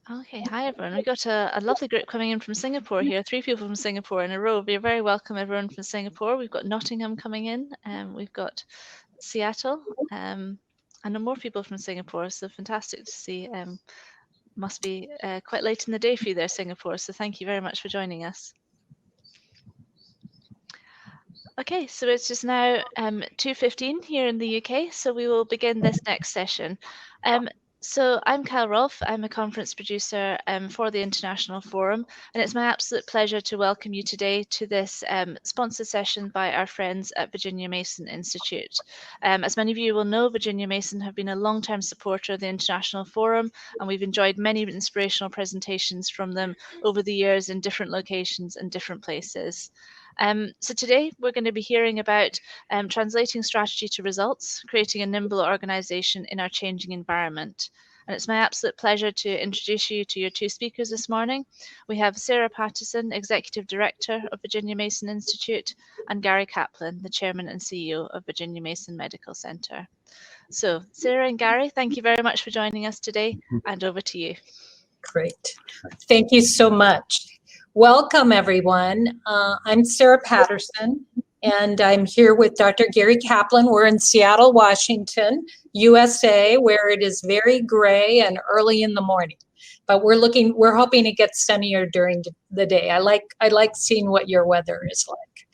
Okay, hi everyone. We've got a lovely group coming in from Singapore here, 3 people from Singapore in a row. You're very welcome, everyone from Singapore. We've got Nottingham coming in, we've got Seattle, and more people from Singapore, so fantastic to see. Must be quite late in the day for you there, Singapore, so thank you very much for joining us. Okay, so it's just now 2:15 here in the UK, so we will begin this next session. So I'm Cal Rolfe, I'm a conference producer for the International Forum, and it's my absolute pleasure to welcome you today to this sponsored session by our friends at Virginia Mason Institute. As many of you will know, Virginia Mason have been a long-term supporter of the International Forum, and we've enjoyed many inspirational presentations from them over the years in different locations and different places. So today we're going to be hearing about translating strategy to results, creating a nimble organization in our changing environment. And it's my absolute pleasure to introduce you to your two speakers this morning. We have Sarah Patterson, Executive Director of Virginia Mason Institute, and Gary Kaplan, the Chairman and CEO of Virginia Mason Medical Center. So Sarah and Gary, thank you very much for joining us today, and over to you. Great. Thank you so much. Welcome, everyone. I'm Sarah Patterson, and I'm here with Dr. Gary Kaplan. We're in Seattle, Washington, USA, where it is very gray and early in the morning. But we're hoping it gets sunnier during the day. I like seeing what your weather is like.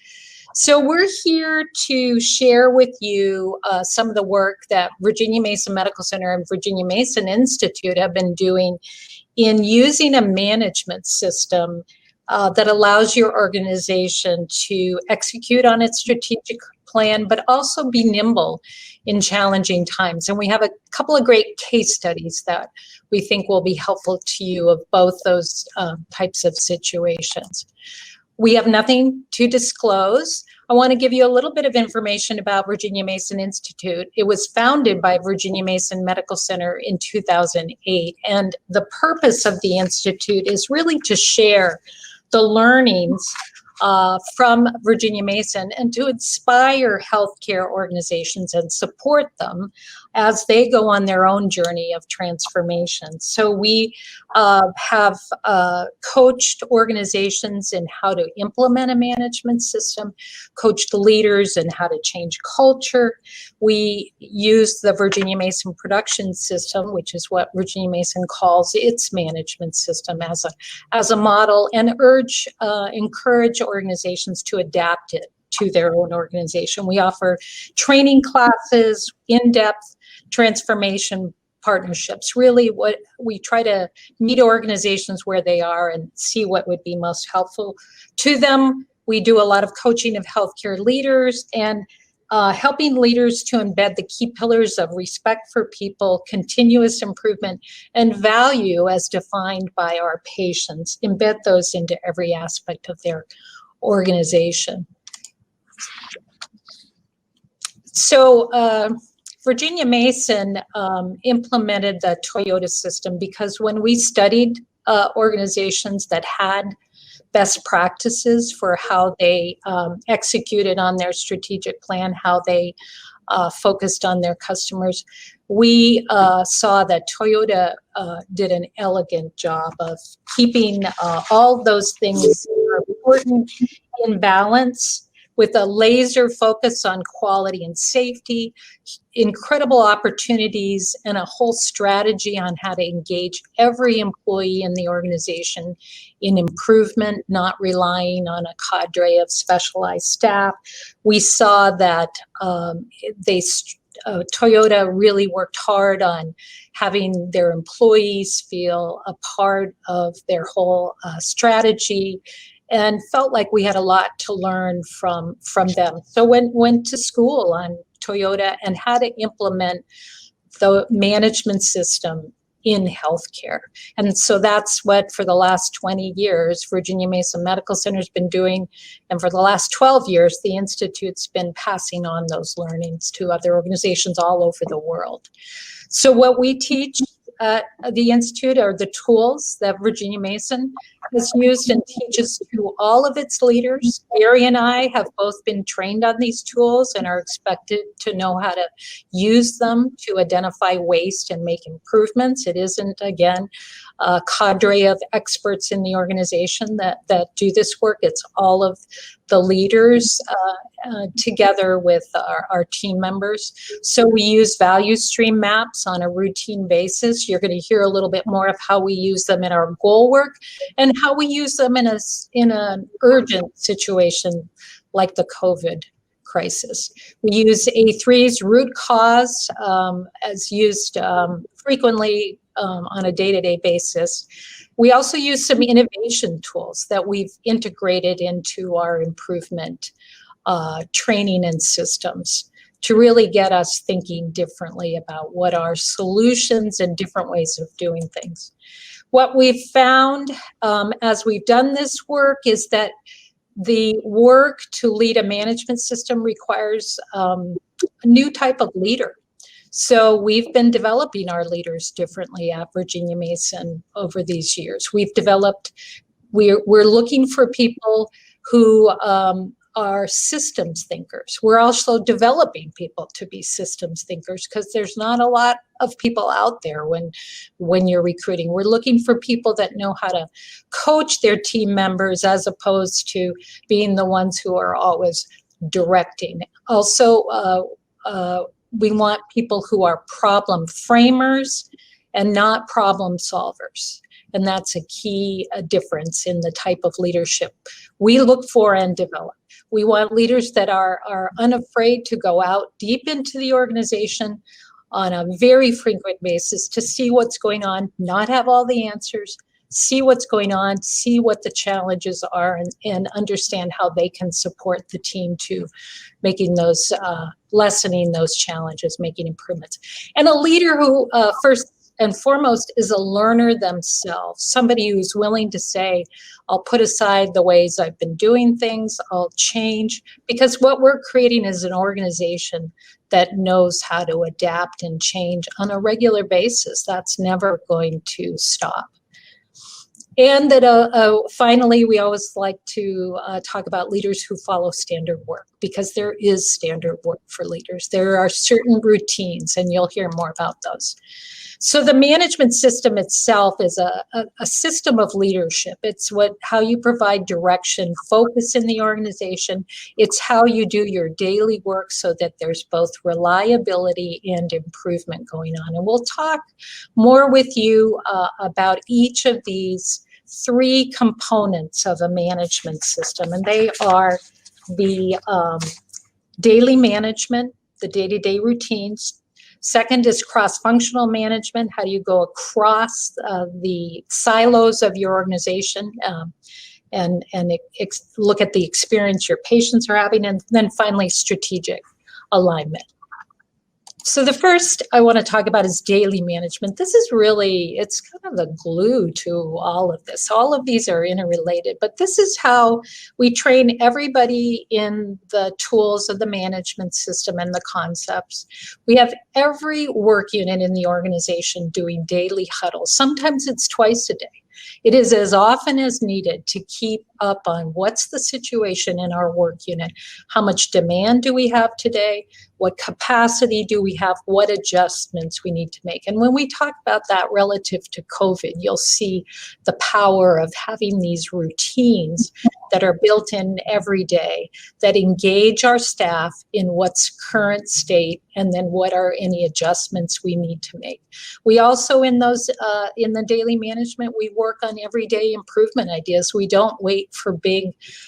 So we're here to share with you some of the work that Virginia Mason Medical Center and Virginia Mason Institute have been doing in using a management system that allows your organization to execute on its strategic plan, but also be nimble in challenging times. And we have a couple of great case studies that we think will be helpful to you of both those types of situations. We have nothing to disclose. I want to give you a little bit of information about Virginia Mason Institute. It was founded by Virginia Mason Medical Center in 2008, and the purpose of the Institute is really to share the learnings from Virginia Mason and to inspire healthcare organizations and support them as they go on their own journey of transformation. So we have coached organizations in how to implement a management system, coached leaders in how to change culture. We use the Virginia Mason production system, which is what Virginia Mason calls its management system as a model, and encourage organizations to adapt it to their own organization. We offer training classes, in-depth transformation partnerships. Really, what we try to meet organizations where they are and see what would be most helpful to them. We do a lot of coaching of healthcare leaders and helping leaders to embed the key pillars of respect for people, continuous improvement, and value as defined by our patients. Embed those into every aspect of their organization. So Virginia Mason implemented the Toyota system because when we studied organizations that had best practices for how they executed on their strategic plan, how they focused on their customers, we saw that Toyota did an elegant job of keeping all those things that are important in balance, with a laser focus on quality and safety, incredible opportunities, and a whole strategy on how to engage every employee in the organization in improvement, not relying on a cadre of specialized staff. We saw that Toyota really worked hard on having their employees feel a part of their whole strategy, and felt like we had a lot to learn from them. So went to school on Toyota and how to implement the management system in healthcare. And so that's what, for the last 20 years, Virginia Mason Medical Center has been doing. And for the last 12 years, the Institute's been passing on those learnings to other organizations all over the world. So what we teach at the Institute are the tools that Virginia Mason has used and teaches to all of its leaders. Gary and I have both been trained on these tools and are expected to know how to use them to identify waste and make improvements. It isn't, again, a cadre of experts in the organization that do this work. It's all of the leaders together with our team members. So we use value stream maps on a routine basis. You're going to hear a little bit more of how we use them in our goal work and how we use them in an urgent situation like the COVID crisis. We use A3's root cause as used frequently on a day-to-day basis. We also use some innovation tools that we've integrated into our improvement training and systems to really get us thinking differently about what are solutions and different ways of doing things. What we've found as we've done this work is that the work to lead a management system requires a new type of leader. So we've been developing our leaders differently at Virginia Mason over these years. We're looking for people who are systems thinkers. We're also developing people to be systems thinkers because there's not a lot of people out there when you're recruiting. We're looking for people that know how to coach their team members as opposed to being the ones who are always directing. Also, we want people who are problem framers and not problem solvers. And that's a key difference in the type of leadership we look for and develop. We want leaders that are unafraid to go out deep into the organization on a very frequent basis to see what's going on, not have all the answers, see what's going on, see what the challenges are, and understand how they can support the team to making those, lessening those challenges, making improvements. And a leader who first and foremost is a learner themselves, somebody who's willing to say, I'll put aside the ways I've been doing things, I'll change, because what we're creating is an organization that knows how to adapt and change on a regular basis. That's never going to stop. And that finally, we always like to talk about leaders who follow standard work, because there is standard work for leaders. There are certain routines, and you'll hear more about those. So the management system itself is a system of leadership. It's how you provide direction, focus in the organization. It's how you do your daily work so that there's both reliability and improvement going on. And we'll talk more with you about each of these three components of a management system. And they are the daily management, the day-to-day routines. Second is cross-functional management. How do you go across the silos of your organization and look at the experience your patients are having? And then finally, strategic alignment. So the first I want to talk about is daily management. This is really, it's kind of the glue to all of this. All of these are interrelated, but this is how we train everybody in the tools of the management system and the concepts. We have every work unit in the organization doing daily huddles. Sometimes it's twice a day. It is as often as needed to keep up on what's the situation in our work unit. How much demand do we have today? What capacity do we have? What adjustments we need to make? And when we talk about that relative to COVID, you'll see the power of having these routines that are built in every day that engage our staff in what's current state and then what are any adjustments we need to make. We also in the daily management, we work on everyday improvement ideas. We don't wait for big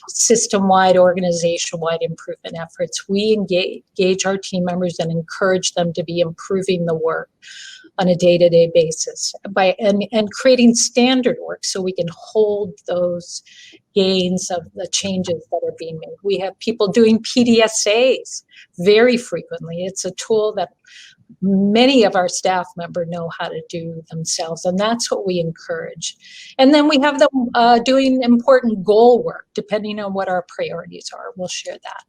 system-wide, organization-wide improvement efforts. We engage our team members and encourage them to be improving the work on a day-to-day basis and creating standard work so we can hold those gains of the changes that are being made. We have people doing PDSAs very frequently. It's a tool that many of our staff members know how to do themselves, and that's what we encourage. And then we have them doing important goal work, depending on what our priorities are. We'll share that.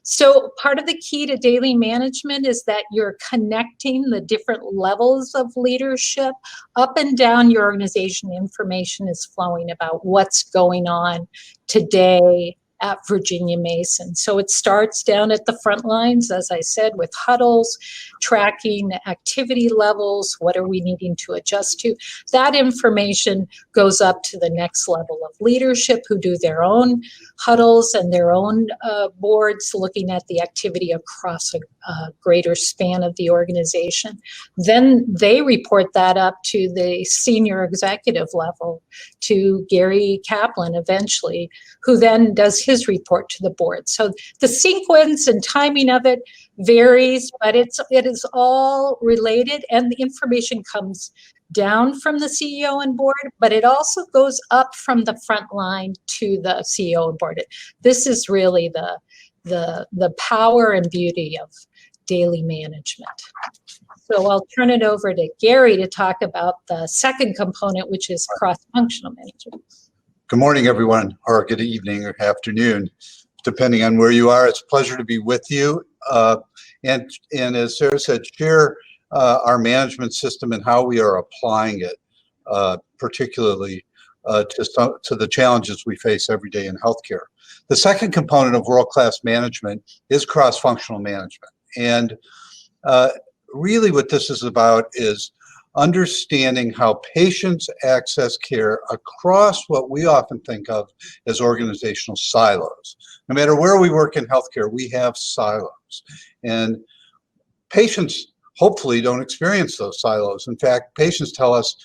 So part of the key to daily management is that you're connecting the different levels of leadership. Up and down your organization, information is flowing about what's going on today at Virginia Mason. So it starts down at the front lines, as I said, with huddles, tracking activity levels, what are we needing to adjust to. That information goes up to the next level of leadership who do their own huddles and their own boards looking at the activity across a greater span of the organization. Then they report that up to the senior executive level, to Gary Kaplan eventually, who then does his report to the board. So the sequence and timing of it varies, but it is all related, and the information comes down from the CEO and board, but it also goes up from the front line to the CEO and board. This is really the power and beauty of daily management. So I'll turn it over to Gary to talk about the second component, which is cross-functional management. Good morning, everyone, or good evening or afternoon, depending on where you are. It's a pleasure to be with you. And as Sarah said, share our management system and how we are applying it, particularly to the challenges we face every day in healthcare. The second component of world-class management is cross-functional management. And really what this is about is understanding how patients access care across what we often think of as organizational silos. No matter where we work in healthcare, we have silos. And patients hopefully don't experience those silos. In fact, patients tell us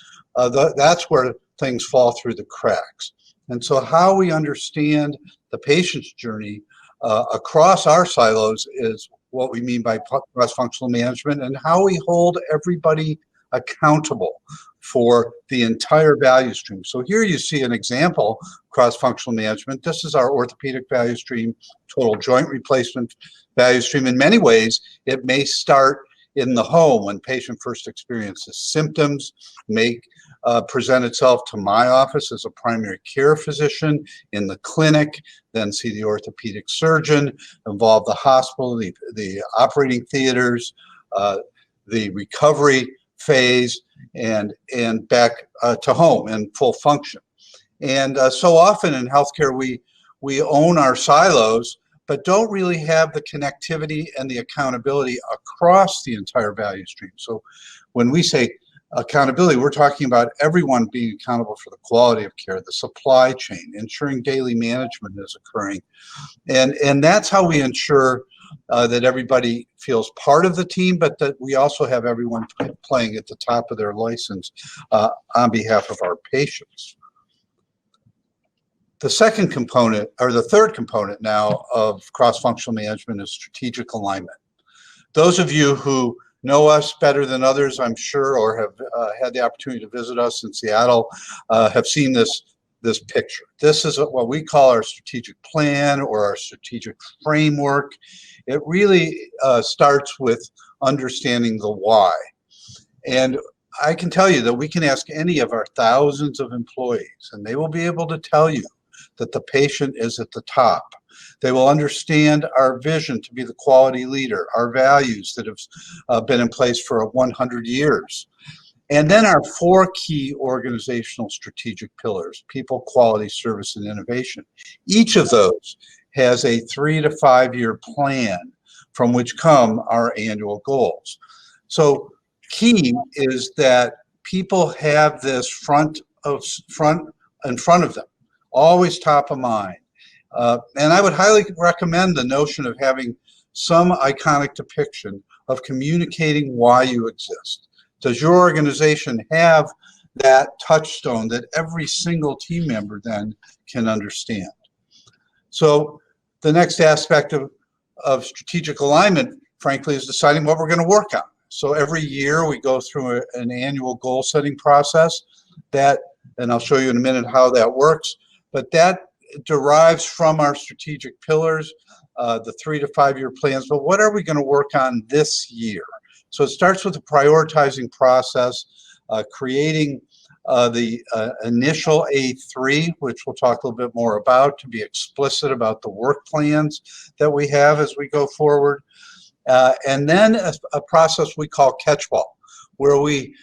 that's where things fall through the cracks. And so how we understand the patient's journey across our silos is what we mean by cross-functional management, and how we hold everybody accountable for the entire value stream. So here you see an example, cross-functional management. This is our orthopedic value stream, total joint replacement value stream. In many ways, it may start in the home when patient first experiences symptoms, may present itself to my office as a primary care physician, in the clinic, then see the orthopedic surgeon, involve the hospital, the operating theaters, the recovery phase, and back to home in full function. And so often in healthcare, we own our silos, but don't really have the connectivity and the accountability across the entire value stream. So when we say accountability, we're talking about everyone being accountable for the quality of care, the supply chain, ensuring daily management is occurring. And that's how we ensure that everybody feels part of the team, but that we also have everyone playing at the top of their license on behalf of our patients. The second component, or the third component now of cross-functional management, is strategic alignment. Those of you who know us better than others, I'm sure, or have had the opportunity to visit us in Seattle, have seen this picture. This is what we call our strategic plan or our strategic framework. It really starts with understanding the why. And I can tell you that we can ask any of our thousands of employees, and they will be able to tell you that the patient is at the top. They will understand our vision to be the quality leader, our values that have been in place for 100 years. And then our four key organizational strategic pillars: people, quality, service, and innovation. Each of those has a 3 to 5 year plan from which come our annual goals. So key is that people have this in front of them, always top of mind. And I would highly recommend the notion of having some iconic depiction of communicating why you exist. Does your organization have that touchstone that every single team member then can understand? So the next aspect of strategic alignment, frankly, is deciding what we're going to work on. So every year we go through an annual goal setting process and I'll show you in a minute how that works, but that derives from our strategic pillars, the 3 to 5 year plans. But what are we going to work on this year? So it starts with a prioritizing process, creating the initial A3, which we'll talk a little bit more about, to be explicit about the work plans that we have as we go forward. And then a process we call catchball, where we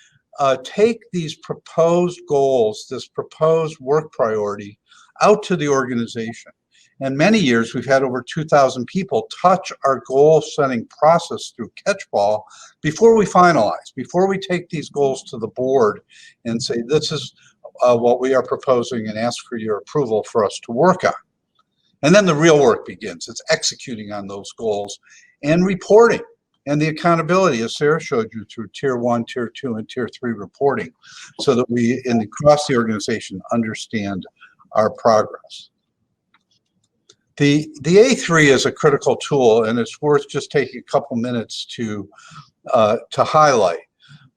take these proposed goals, this proposed work priority, out to the organization. And many years, we've had over 2,000 people touch our goal-setting process through catchball before we finalize, before we take these goals to the board and say, this is what we are proposing, and ask for your approval for us to work on. And then the real work begins. It's executing on those goals and reporting, and the accountability, as Sarah showed you, through Tier 1, Tier 2, and Tier 3 reporting, so that we, across the organization, understand our progress. The A3 is a critical tool, and it's worth just taking a couple minutes to highlight.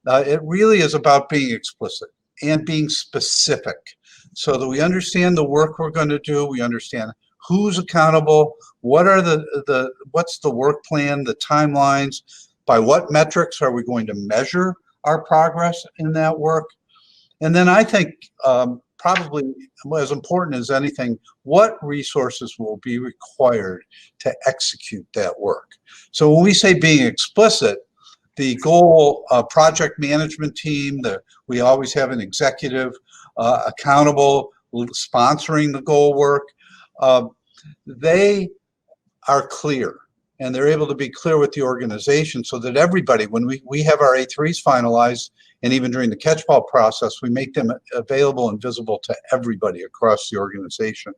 It really is about being explicit and being specific, so that we understand the work we're going to do, we understand who's accountable, what's the work plan, the timelines, by what metrics are we going to measure our progress in that work. And then I think probably as important as anything, what resources will be required to execute that work. So when we say being explicit, the goal project management team, we always have an executive accountable, sponsoring the goal work. They are clear, and they're able to be clear with the organization, so that everybody, when we have our A3s finalized, and even during the catchball process, we make them available and visible to everybody across the organization.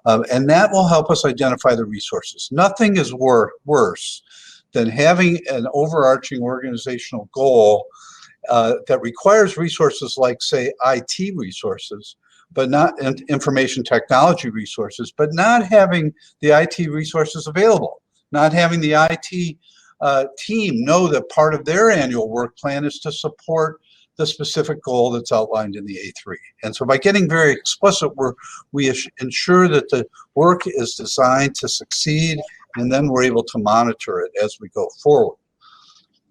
And that will help us identify the resources. Nothing is worse than having an overarching organizational goal that requires resources like, say, IT resources, but not information technology resources, but not having the IT resources available, not having the IT team know that part of their annual work plan is to support the specific goal that's outlined in the A3. And so by getting very explicit, we ensure that the work is designed to succeed, and then we're able to monitor it as we go forward.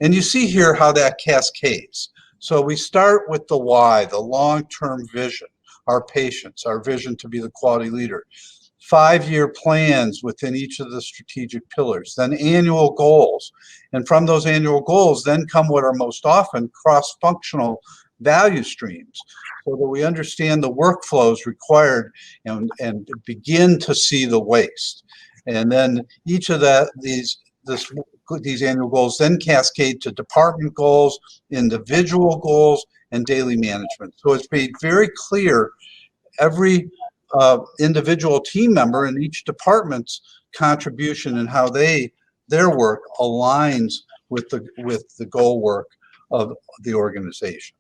And you see here how that cascades. So we start with the why, the long-term vision, our patients, our vision to be the quality leader, 5-year plans within each of the strategic pillars, then annual goals. And from those annual goals, then come what are most often cross-functional value streams, so that we understand the workflows required and begin to see the waste. And then each of these annual goals then cascade to department goals, individual goals, and daily management. So it's made very clear every individual team member in each department's contribution and how their work aligns with the goal work of the organization.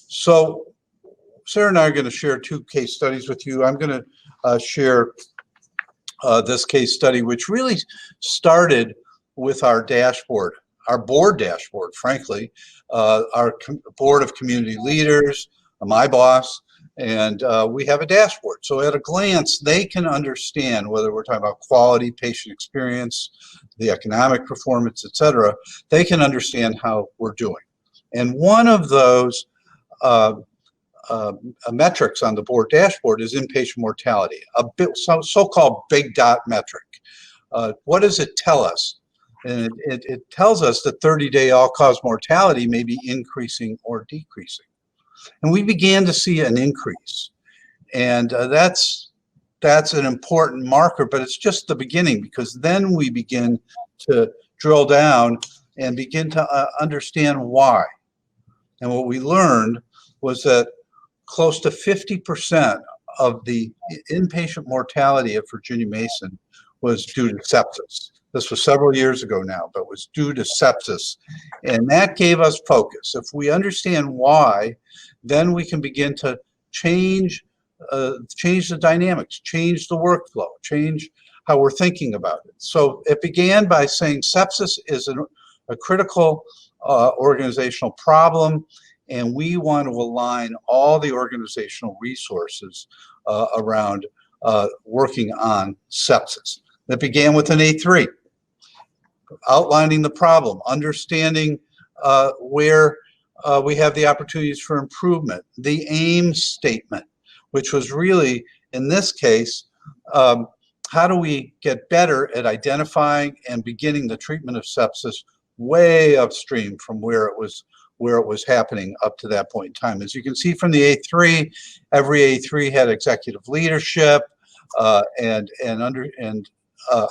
So Sarah and I are going to share 2 case studies with you. I'm going to share this case study, which really started with our dashboard, our board dashboard, frankly, our board of community leaders, my boss, and we have a dashboard. So at a glance, they can understand whether we're talking about quality, patient experience, the economic performance, et cetera. They can understand how we're doing. And one of those metrics on the board dashboard is inpatient mortality, a so-called big dot metric. What does it tell us? And it tells us that 30-day all-cause mortality may be increasing or decreasing. And we began to see an increase. And that's an important marker, but it's just the beginning, because then we begin to drill down and begin to understand why. And what we learned was that close to 50% of the inpatient mortality of Virginia Mason was due to sepsis. This was several years ago now, but was due to sepsis. And that gave us focus. If we understand why, then we can begin to change the dynamics, change the workflow, change how we're thinking about it. So it began by saying sepsis is a critical organizational problem, and we want to align all the organizational resources around working on sepsis. That began with an A3, outlining the problem, understanding where we have the opportunities for improvement. The aim statement, which was really, in this case, how do we get better at identifying and beginning the treatment of sepsis way upstream from where it was happening up to that point in time. As you can see from the A3, every A3 had executive leadership and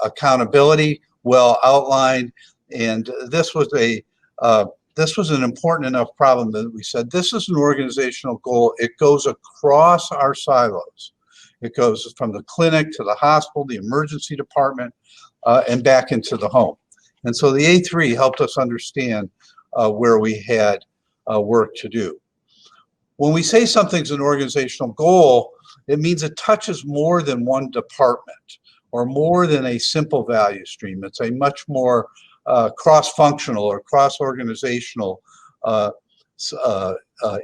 accountability well outlined, and this was an important enough problem that we said this is an organizational goal. It goes across our silos. It goes from the clinic to the hospital, the emergency department, and back into the home. And so the A3 helped us understand where we had work to do. When we say something's an organizational goal, it means it touches more than one department or more than a simple value stream. It's a much more cross-functional or cross-organizational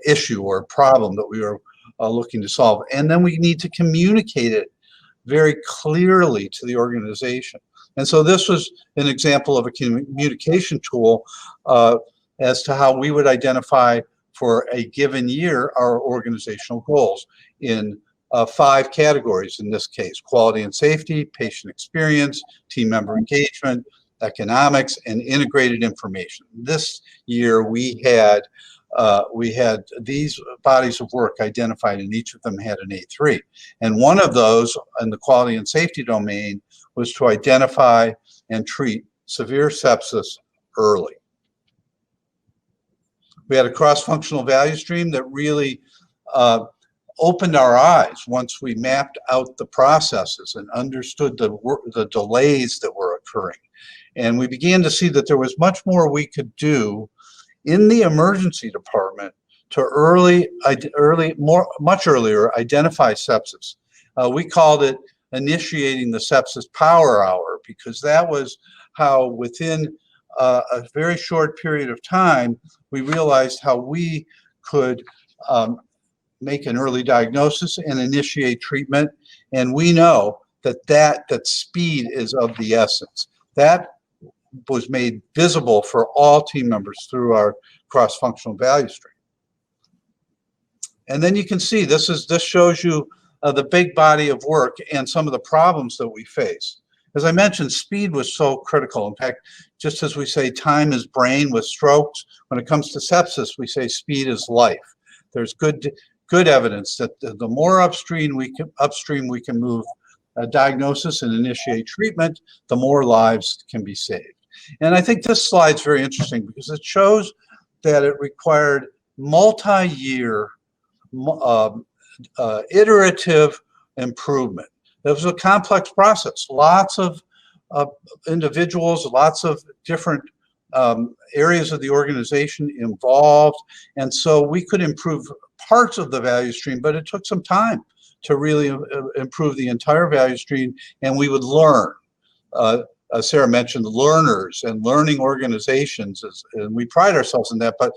issue or problem that we are looking to solve. And then we need to communicate it very clearly to the organization. And so this was an example of a communication tool as to how we would identify for a given year our organizational goals in 5 categories in this case: quality and safety, patient experience, team member engagement, economics, and integrated information. This year we had these bodies of work identified, and each of them had an A3. And one of those in the quality and safety domain was to identify and treat severe sepsis early. We had a cross-functional value stream that really opened our eyes once we mapped out the processes and understood the delays that were occurring. And we began to see that there was much more we could do in the emergency department to much earlier identify sepsis. We called it initiating the sepsis power hour, because that was how within a very short period of time we realized how we could make an early diagnosis and initiate treatment. And we know that speed is of the essence. That was made visible for all team members through our cross-functional value stream. And then you can see this shows you the big body of work and some of the problems that we face. As I mentioned, speed was so critical. In fact, just as we say time is brain with strokes, when it comes to sepsis, we say speed is life. There's good evidence that the more upstream we can move a diagnosis and initiate treatment, the more lives can be saved. And I think this slide's very interesting because it shows that it required multi-year iterative improvement. It was a complex process. Lots of individuals, lots of different areas of the organization involved. And so we could improve parts of the value stream, but it took some time to really improve the entire value stream, and we would learn. Sarah mentioned learners and learning organizations, and we pride ourselves in that. But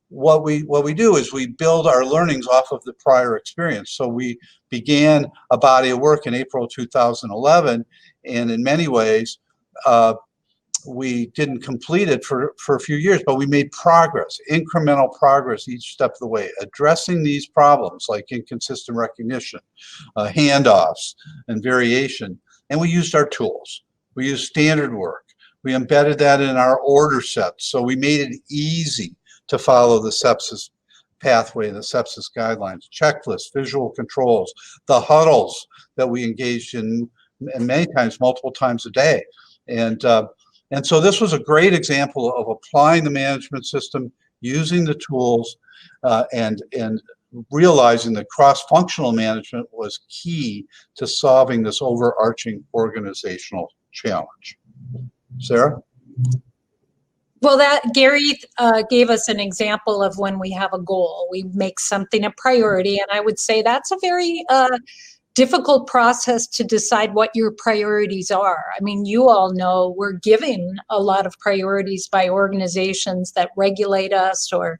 what we do is we build our learnings off of the prior experience. So we began a body of work in April 2011, and in many ways, we didn't complete it for a few years, but we made progress, incremental progress each step of the way, addressing these problems like inconsistent recognition, handoffs, and variation. And we used our tools. We used standard work. We embedded that in our order sets, so we made it easy to follow the sepsis pathway, the sepsis guidelines, checklists, visual controls, the huddles that we engaged in many times, multiple times a day. And so this was a great example of applying the management system, using the tools, and realizing that cross-functional management was key to solving this overarching organizational challenge. Sarah? Well, Gary gave us an example of when we have a goal. We make something a priority, and I would say that's a very difficult process to decide what your priorities are. I mean, you all know we're given a lot of priorities by organizations that regulate us or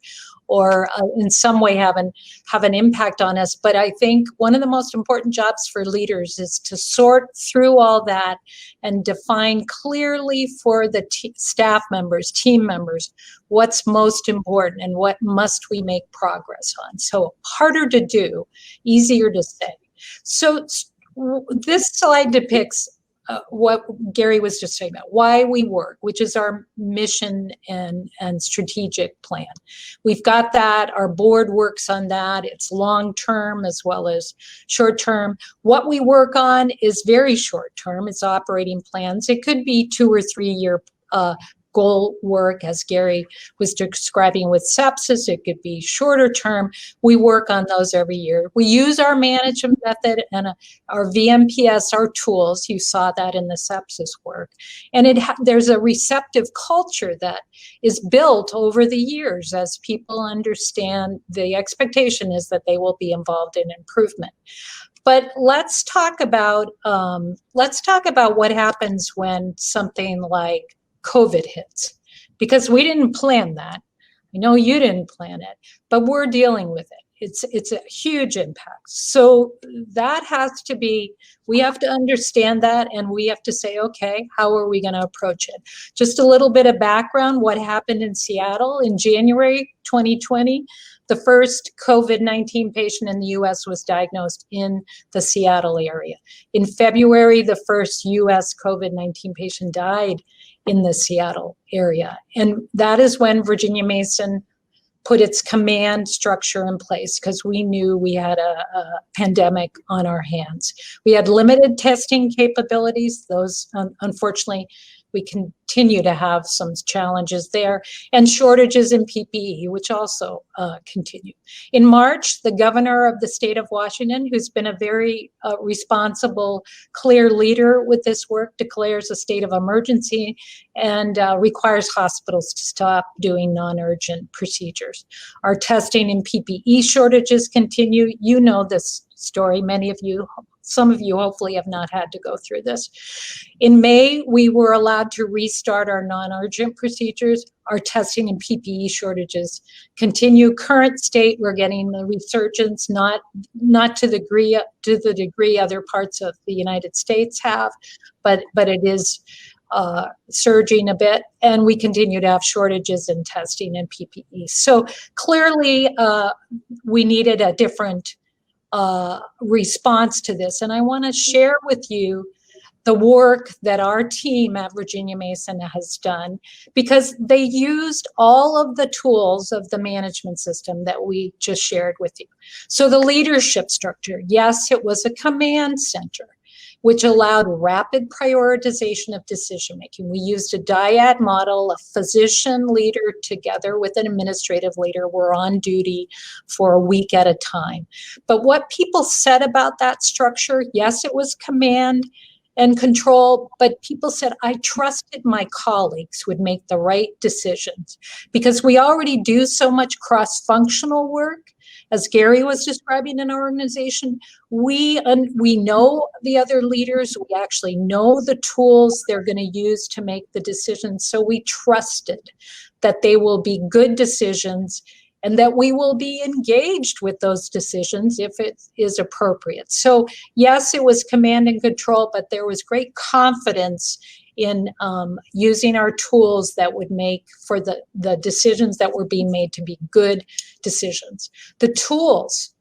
in some way have an impact on us. But I think one of the most important jobs for leaders is to sort through all that and define clearly for the staff members, team members, what's most important and what must we make progress on. So harder to do, easier to say. So this slide depicts what Gary was just saying about why we work, which is our mission and strategic plan. We've got that. Our board works on that. It's long-term as well as short-term. What we work on is very short-term. It's operating plans. It could be 2 or 3 year goal work, as Gary was describing with sepsis. It could be shorter term. We work on those every year. We use our management method and our VMPS, our tools. You saw that in the sepsis work. And there's a receptive culture that is built over the years as people understand the expectation is that they will be involved in improvement. But let's talk about what happens when something like COVID hits, because we didn't plan that. I know you didn't plan it, but we're dealing with it. It's a huge impact. So that has to be, we have to understand that, and we have to say, okay, how are we going to approach it? Just a little bit of background, what happened in Seattle in January 2020. The first COVID-19 patient in the US was diagnosed in the Seattle area. In February, the first US COVID-19 patient died in the Seattle area. And that is when Virginia Mason put its command structure in place, because we knew we had a pandemic on our hands. We had limited testing capabilities. Those, unfortunately, we continue to have some challenges there, and shortages in PPE, which also continue. In March, the governor of the state of Washington, who's been a very responsible, clear leader with this work, declares a state of emergency and requires hospitals to stop doing non-urgent procedures. Our testing and PPE shortages continue. You know this story, many of you. Some of you hopefully have not had to go through this. In May, we were allowed to restart our non-urgent procedures. Our testing and PPE shortages continue. Current state, we're getting the resurgence, not to the degree other parts of the United States have, but it is surging a bit, and we continue to have shortages in testing and PPE. So clearly, we needed a different response to this. And I want to share with you the work that our team at Virginia Mason has done, because they used all of the tools of the management system that we just shared with you. So the leadership structure, yes, it was a command center, which allowed rapid prioritization of decision-making. We used a dyad model, a physician leader together with an administrative leader were on duty for a week at a time. But what people said about that structure, yes, it was command and control, but people said, I trusted my colleagues would make the right decisions, because we already do so much cross-functional work. As Gary was describing in our organization, we know the other leaders. We actually know the tools they're going to use to make the decisions. So we trusted that they will be good decisions and that we will be engaged with those decisions if it is appropriate. So yes, it was command and control, but there was great confidence in using our tools that would make for the decisions that were being made to be good decisions. The tools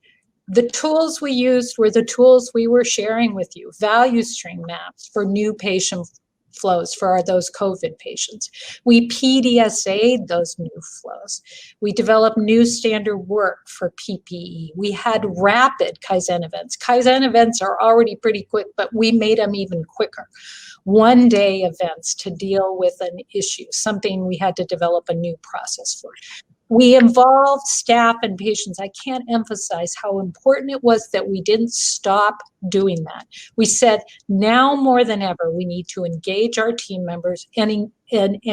we used were the tools we were sharing with you. Value stream maps for new patient flows for those COVID patients. We PDSA'd those new flows. We developed new standard work for PPE. We had rapid Kaizen events. Kaizen events are already pretty quick, but we made them even quicker. One-day events to deal with an issue, something we had to develop a new process for. We involved staff and patients. I can't emphasize how important it was that we didn't stop doing that. We said, now more than ever, we need to engage our team members and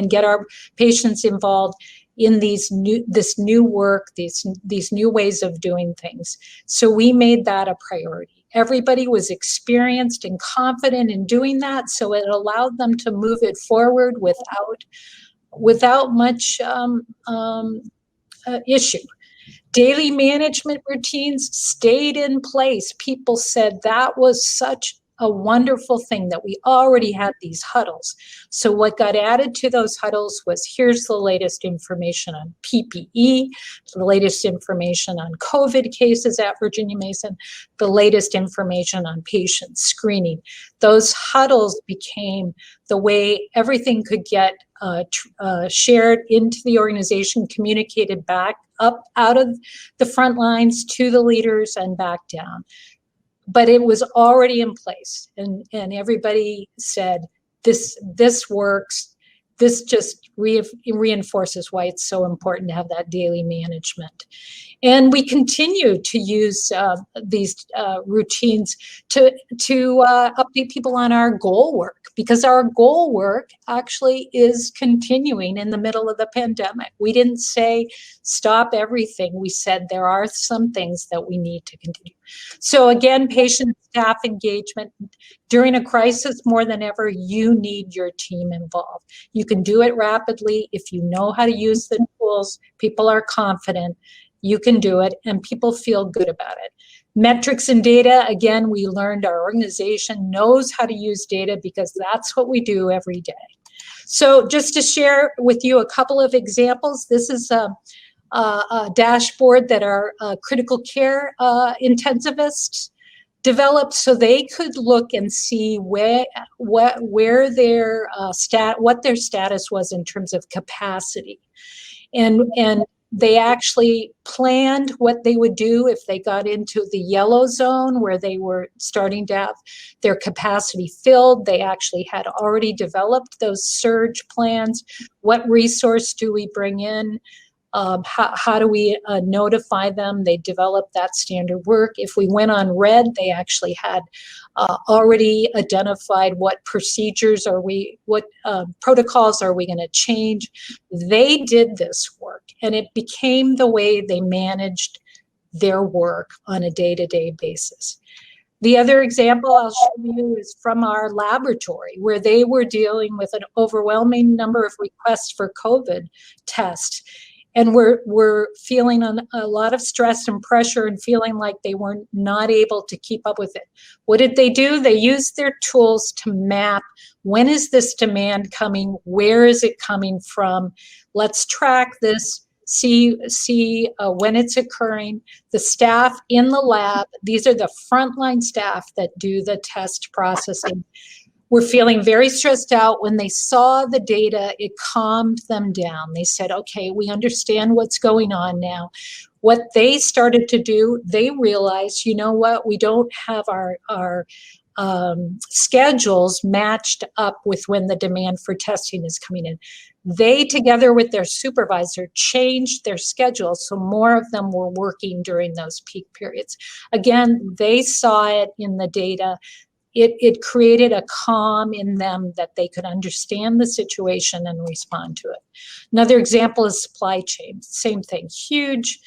get our patients involved in this new work, these new ways of doing things. So we made that a priority. Everybody was experienced and confident in doing that, so it allowed them to move it forward without much issue. Daily management routines stayed in place. People said that was such a wonderful thing that we already had these huddles. So what got added to those huddles was, here's the latest information on PPE, the latest information on COVID cases at Virginia Mason, the latest information on patient screening. Those huddles became the way everything could get shared into the organization, communicated back up out of the front lines to the leaders and back down. But it was already in place, and everybody said, this works. This just reinforces why it's so important to have that daily management. And we continue to use these routines to update people on our goal work, because our goal work actually is continuing in the middle of the pandemic. We didn't say stop everything. We said there are some things that we need to continue. So again, patient staff engagement. During a crisis, more than ever, you need your team involved. You can do it rapidly if you know how to use the tools. People are confident. You can do it, and people feel good about it. Metrics and data, again, we learned our organization knows how to use data because that's what we do every day. So just to share with you a couple of examples, this is a dashboard that our critical care intensivists developed, so they could look and see what their status was in terms of capacity, and they actually planned what they would do if they got into the yellow zone where they were starting to have their capacity filled. They actually had already developed those surge plans. What resource do we bring in? How do we notify them? They developed that standard work. If we went on red, they actually had already identified what procedures what protocols are we going to change. They did this work, and it became the way they managed their work on a day-to-day basis. The other example I'll show you is from our laboratory, where they were dealing with an overwhelming number of requests for COVID tests. And we're feeling a lot of stress and pressure and feeling like they were not able to keep up with it. What did they do? They used their tools to map, when is this demand coming? Where is it coming from? Let's track this, see when it's occurring. The staff in the lab, these are the frontline staff that do the test processing, were feeling very stressed out. When they saw the data, it calmed them down. They said, okay, we understand what's going on now. What they started to do, they realized, you know what, we don't have our schedules matched up with when the demand for testing is coming in. They, together with their supervisor, changed their schedules so more of them were working during those peak periods. Again, they saw it in the data. It created a calm in them that they could understand the situation and respond to it. Another example is supply chain. Same thing, huge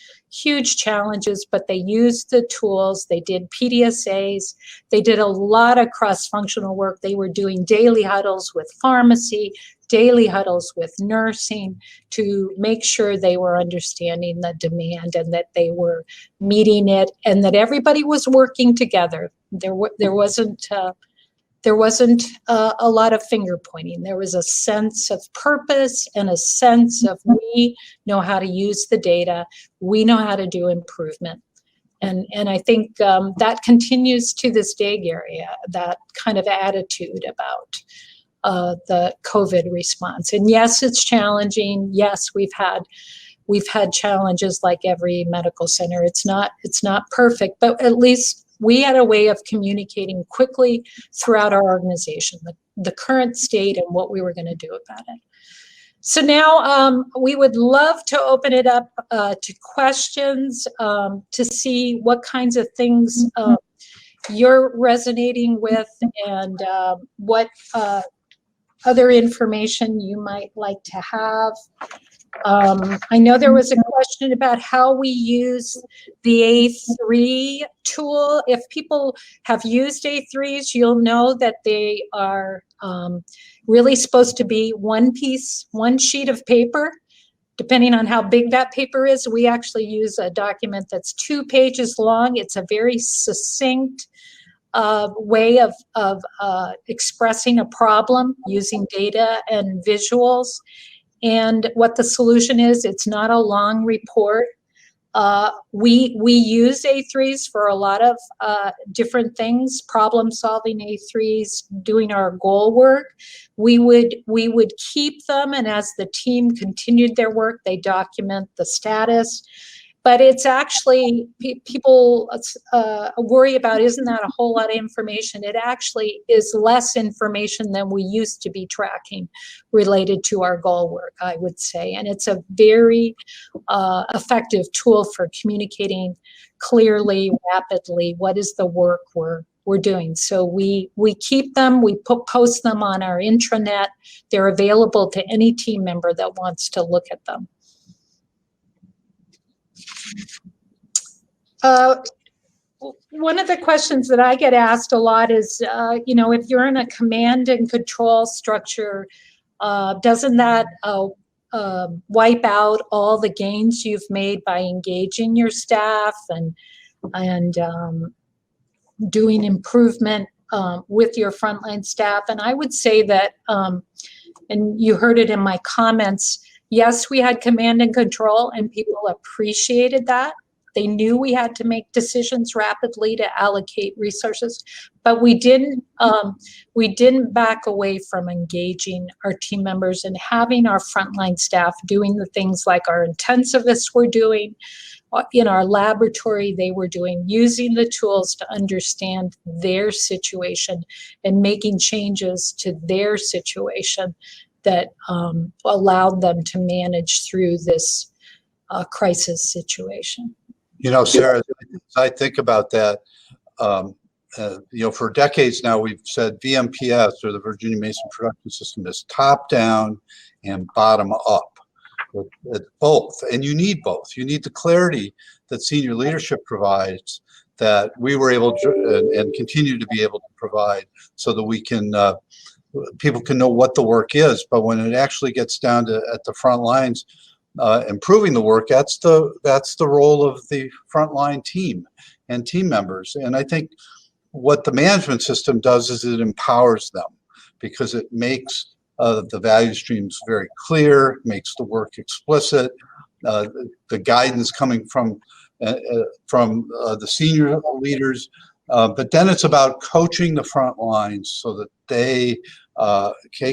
challenges, but they used the tools. They did PDSAs. They did a lot of cross-functional work. They were doing daily huddles with pharmacy, daily huddles with nursing to make sure they were understanding the demand and that they were meeting it and that everybody was working together. There wasn't a lot of finger pointing. There was a sense of purpose and a sense of we know how to use the data. We know how to do improvement. And I think that continues to this day, Gary, that kind of attitude about the COVID response. And yes, it's challenging. Yes, we've had challenges like every medical center. It's not perfect, but at least we had a way of communicating quickly throughout our organization, the current state and what we were going to do about it. So now we would love to open it up to questions to see what kinds of things you're resonating with and what other information you might like to have. I know there was a question about how we use the A3 tool. If people have used A3s, you'll know that they are really supposed to be one sheet of paper. Depending on how big that paper is, we actually use a document that's 2 pages long. It's a very succinct way of expressing a problem using data and visuals. And what the solution is, it's not a long report. We use A3s for a lot of different things, problem solving A3s, doing our goal work. We would keep them, and as the team continued their work, they document the status. But it's actually, people worry about, isn't that a whole lot of information? It actually is less information than we used to be tracking related to our goal work, I would say. And it's a very effective tool for communicating clearly, rapidly, what is the work we're doing. So we keep them, we post them on our intranet. They're available to any team member that wants to look at them. One of the questions that I get asked a lot is, if you're in a command and control structure, doesn't that wipe out all the gains you've made by engaging your staff and doing improvement with your frontline staff? And I would say that, and you heard it in my comments, yes, we had command and control, and people appreciated that. They knew we had to make decisions rapidly to allocate resources, but we didn't back away from engaging our team members and having our frontline staff doing the things like our intensivists were doing, in our laboratory they were doing, using the tools to understand their situation and making changes to their situation that allowed them to manage through this crisis situation. Sarah, as I think about that, for decades now, we've said VMPS, or the Virginia Mason Production System, is top down and bottom up. It's both, and you need both. You need the clarity that senior leadership provides, that we were able to and continue to be able to provide, so that we can people can know what the work is. But when it actually gets down to at the front lines, improving the work, that's the role of the frontline team and team members. And I think what the management system does is it empowers them, because it makes the value streams very clear, makes the work explicit, the guidance coming from the senior leaders, but then it's about coaching the front lines so that they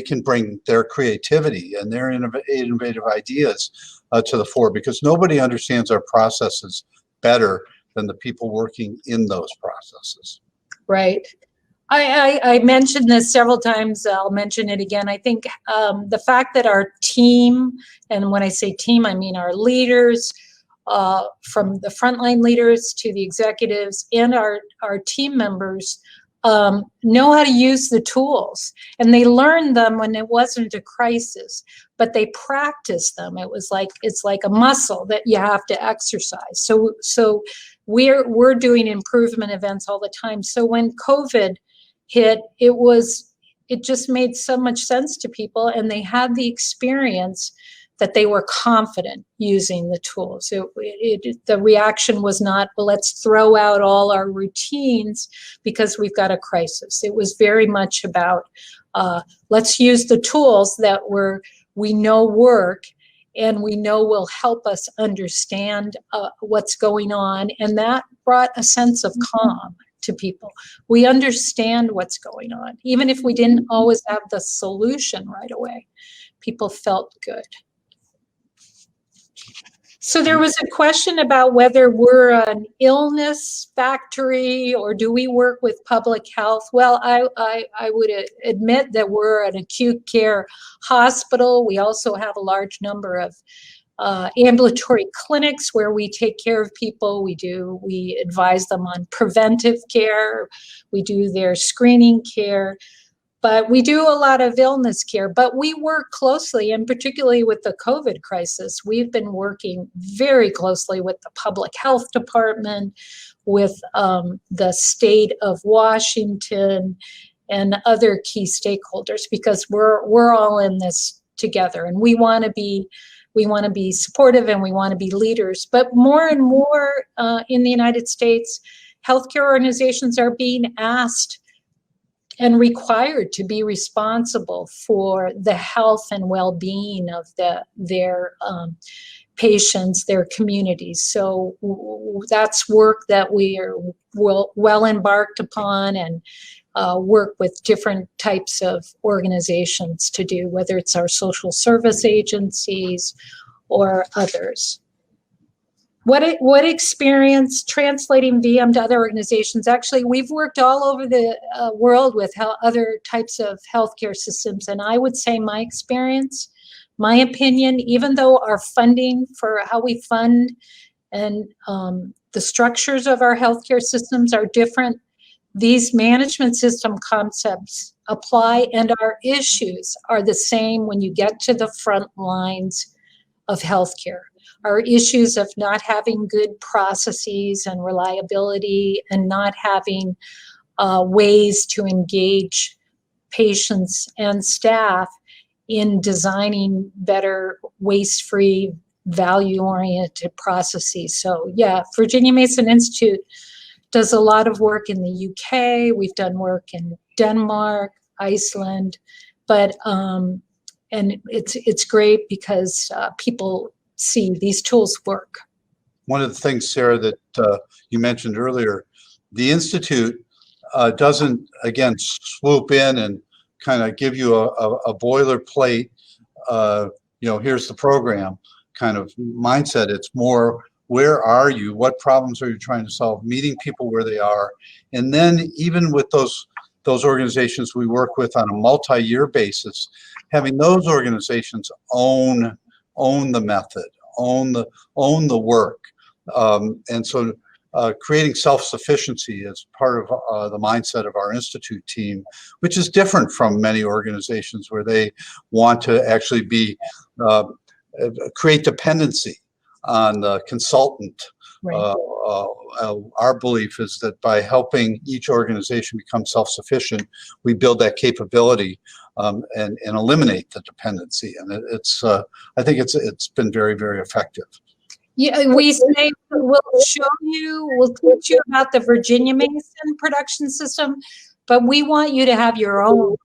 can bring their creativity and their innovative ideas to the fore, because nobody understands our processes better than the people working in those processes. Right. I mentioned this several times. I'll mention it again. I think the fact that our team, and when I say team, I mean our leaders, from the frontline leaders to the executives and our team members, know how to use the tools, and they learned them when it wasn't a crisis, but they practiced them. It's like a muscle that you have to exercise. So we're doing improvement events all the time. So when COVID hit, it just made so much sense to people, and they had the experience that they were confident using the tools. The reaction was not, well, let's throw out all our routines because we've got a crisis. It was very much about, let's use the tools that we know work and we know will help us understand what's going on. And that brought a sense of calm to people. We understand what's going on. Even if we didn't always have the solution right away, people felt good. So there was a question about whether we're an illness factory or do we work with public health. Well, I would admit that we're an acute care hospital. We also have a large number of ambulatory clinics where we take care of people. We advise them on preventive care. We do their screening care. But we do a lot of illness care, but we work closely, and particularly with the COVID crisis, we've been working very closely with the public health department, with the state of Washington, and other key stakeholders, because we're all in this together, and we want to be supportive, and we want to be leaders. But more and more in the United States, healthcare organizations are being asked and required to be responsible for the health and well-being of their patients, their communities. So that's work that we are well embarked upon, and work with different types of organizations to do, whether it's our social service agencies or others. What experience translating VM to other organizations? Actually, we've worked all over the world with other types of healthcare systems, and I would say my experience, my opinion, even though our funding for how we fund and the structures of our healthcare systems are different, these management system concepts apply, and our issues are the same when you get to the front lines of healthcare. Our issues of not having good processes and reliability, and not having ways to engage patients and staff in designing better, waste-free, value-oriented processes. So yeah, Virginia Mason Institute does a lot of work in the UK. We've done work in Denmark, Iceland, but and it's great because people see these tools work. One of the things, Sarah, that you mentioned earlier, the Institute doesn't, again, swoop in and kind of give you a boilerplate, here's the program kind of mindset. It's more, where are you? What problems are you trying to solve? Meeting people where they are. And then even with those organizations we work with on a multi-year basis, having those organizations own the method, own the work. And so creating self-sufficiency is part of the mindset of our Institute team, which is different from many organizations where they want to actually create dependency on the consultant. Right. Our belief is that by helping each organization become self-sufficient, we build that capability and eliminate the dependency. And I think it's been very, very effective. Yeah, we say we'll teach you about the Virginia Mason production system, but we want you to have your own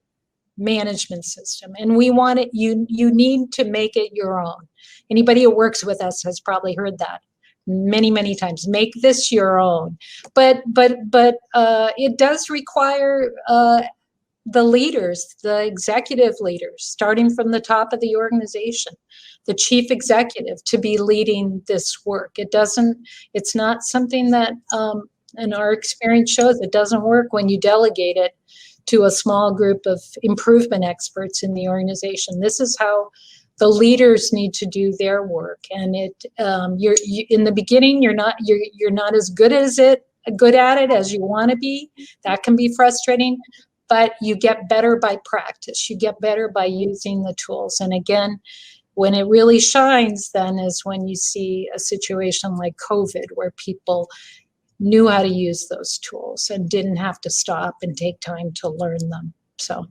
management system, and we want it. You need to make it your own. Anybody who works with us has probably heard that many times. Make this your own, but it does require the leaders, the executive leaders, starting from the top of the organization, the chief executive, to be leading this work. It's not something that, and our experience shows, it doesn't work when you delegate it to a small group of improvement experts in the organization. This is how the leaders need to do their work. And you in the beginning, you're not as good at it as you want to be. That can be frustrating, but you get better by practice. You get better by using the tools. And again, when it really shines then is when you see a situation like COVID, where people knew how to use those tools and didn't have to stop and take time to learn them. So,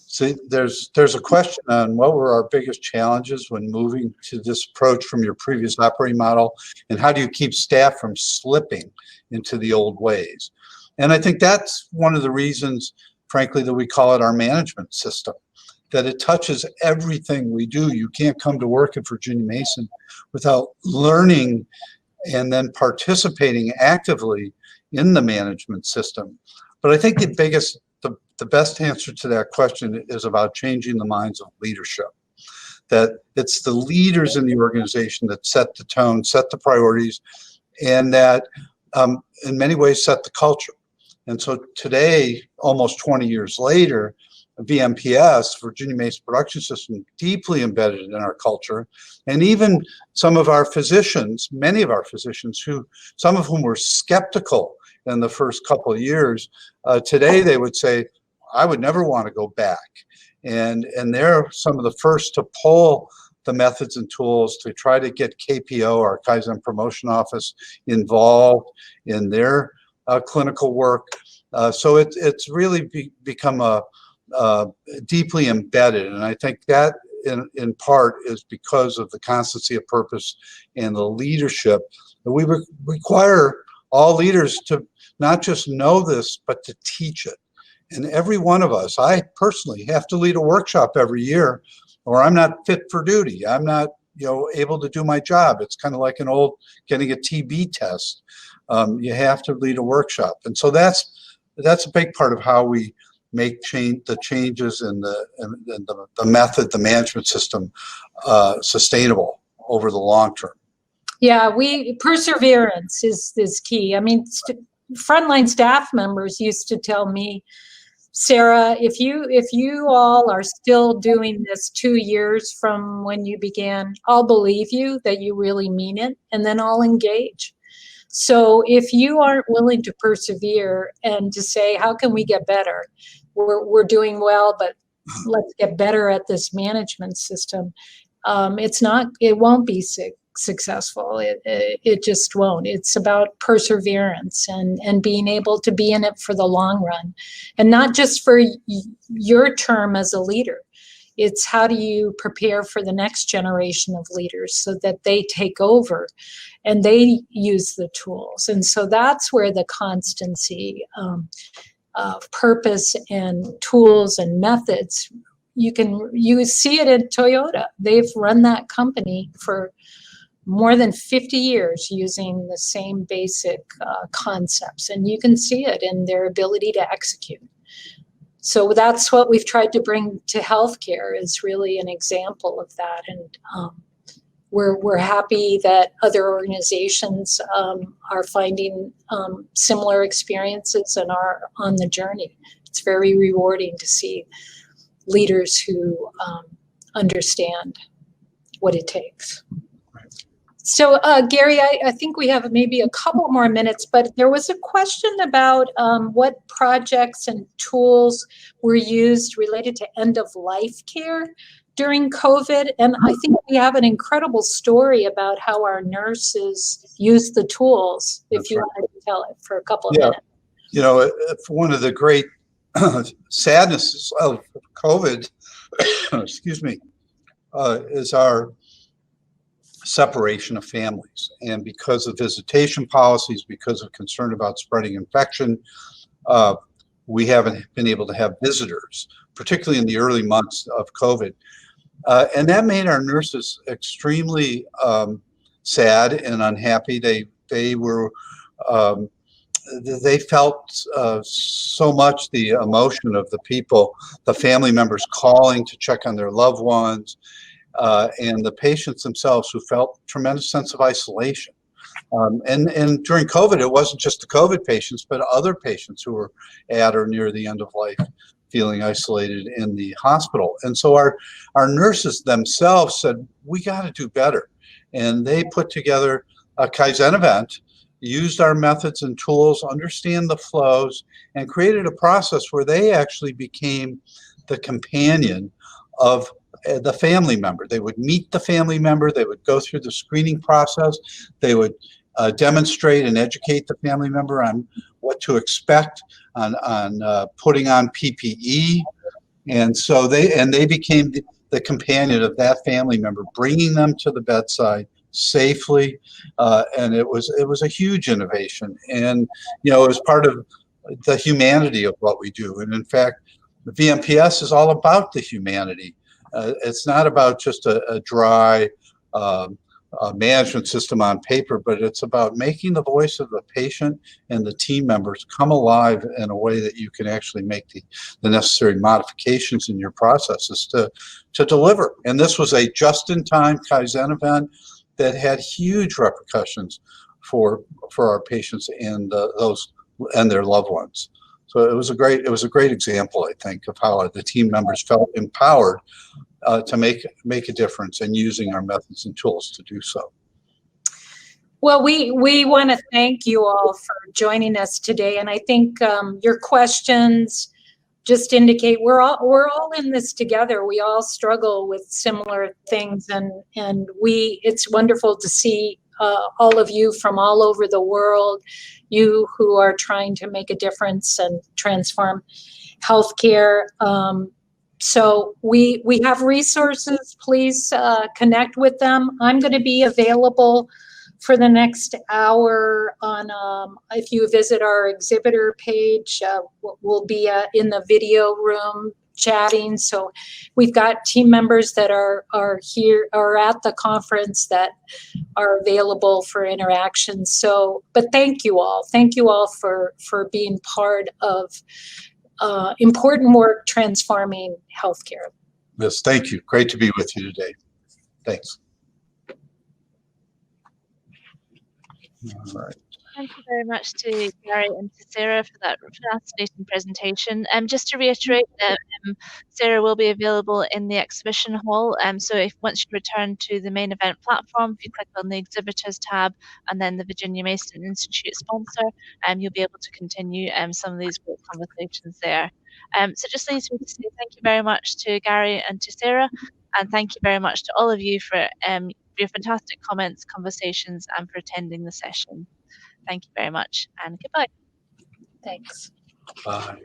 see, there's a question on what were our biggest challenges when moving to this approach from your previous operating model, and how do you keep staff from slipping into the old ways? And I think that's one of the reasons, frankly, that we call it our management system, that it touches everything we do. You can't come to work at Virginia Mason without learning and then participating actively in the management system. But I think the best answer to that question is about changing the minds of leadership. That it's the leaders in the organization that set the tone, set the priorities, and that in many ways set the culture. And so today, almost 20 years later, VMPS, Virginia Mason Production System, deeply embedded in our culture. And even some of our physicians, many of our physicians, some of whom were skeptical in the first couple of years, today they would say, I would never want to go back. And they're some of the first to pull the methods and tools to try to get KPO, our Kaizen Promotion Office, involved in their clinical work. So it's really become a deeply embedded, and I think that in part is because of the constancy of purpose and the leadership. We require all leaders to not just know this, but to teach it. And every one of us, I personally have to lead a workshop every year, or I'm not fit for duty. I'm not, able to do my job. It's kind of like getting a TB test. You have to lead a workshop, and so that's a big part of how we make the changes in the method, the management system, sustainable over the long term. Yeah, perseverance is key. I mean, frontline staff members used to tell me, Sarah, if you all are still doing this 2 years from when you began, I'll believe you that you really mean it, and then I'll engage. So if you aren't willing to persevere and to say, how can we get better? We're doing well, but let's get better at this management system. It won't be successful. It just won't. It's about perseverance and being able to be in it for the long run, and not just for your term as a leader. It's how do you prepare for the next generation of leaders so that they take over and they use the tools. And so that's where the constancy of purpose and tools and methods, you see it in Toyota. They've run that company for more than 50 years using the same basic concepts, and you can see it in their ability to execute. So that's what we've tried to bring to healthcare, is really an example of that. And we're happy that other organizations are finding similar experiences and are on the journey. It's very rewarding to see leaders who understand what it takes. So, Gary, I think we have maybe a couple more minutes, but there was a question about what projects and tools were used related to end-of-life care during COVID. And I think we have an incredible story about how our nurses use the tools, if you wanted to tell it for a couple of minutes. One of the great sadnesses of COVID, excuse me, is our separation of families. And because of visitation policies, because of concern about spreading infection, we haven't been able to have visitors, particularly in the early months of COVID. And that made our nurses extremely sad and unhappy. They felt so much the emotion of the people, the family members calling to check on their loved ones, and the patients themselves, who felt a tremendous sense of isolation. And during COVID, it wasn't just the COVID patients, but other patients who were at or near the end of life feeling isolated in the hospital. And so our nurses themselves said, we got to do better. And they put together a Kaizen event, used our methods and tools, understand the flows, and created a process where they actually became the companion of the family member. They would meet the family member, they would go through the screening process, they would demonstrate and educate the family member on what to expect, on putting on PPE. And so they became the companion of that family member, bringing them to the bedside safely. And it was a huge innovation. And, it was part of the humanity of what we do. And in fact, the VMPS is all about the humanity. It's not about just a dry management system on paper, but it's about making the voice of the patient and the team members come alive in a way that you can actually make the necessary modifications in your processes to deliver. And this was a just-in-time Kaizen event that had huge repercussions for our patients and those and their loved ones. So it was a great example, I think, of how the team members felt empowered to make a difference, and using our methods and tools to do so. Well, we want to thank you all for joining us today, and I think your questions just indicate we're all in this together. We all struggle with similar things, and it's wonderful to see all of you from all over the world, you who are trying to make a difference and transform healthcare. So we have resources. Please connect with them. I'm going to be available for the next hour on, if you visit our exhibitor page, we'll be in the video room chatting. So we've got team members that are here or at the conference that are available for interaction. So, but thank you all for being part of important work transforming healthcare. Yes, thank you. Great to be with you today. Thanks. All right. Thank you very much to Gary and to Sarah for that fascinating presentation. Just to reiterate that Sarah will be available in the exhibition hall. So if once you return to the main event platform, if you click on the exhibitors tab and then the Virginia Mason Institute sponsor, you'll be able to continue some of these great conversations there. So just leaves me to say thank you very much to Gary and to Sarah, and thank you very much to all of you for your fantastic comments, conversations, and for attending the session. Thank you very much, and goodbye. Thanks. Bye.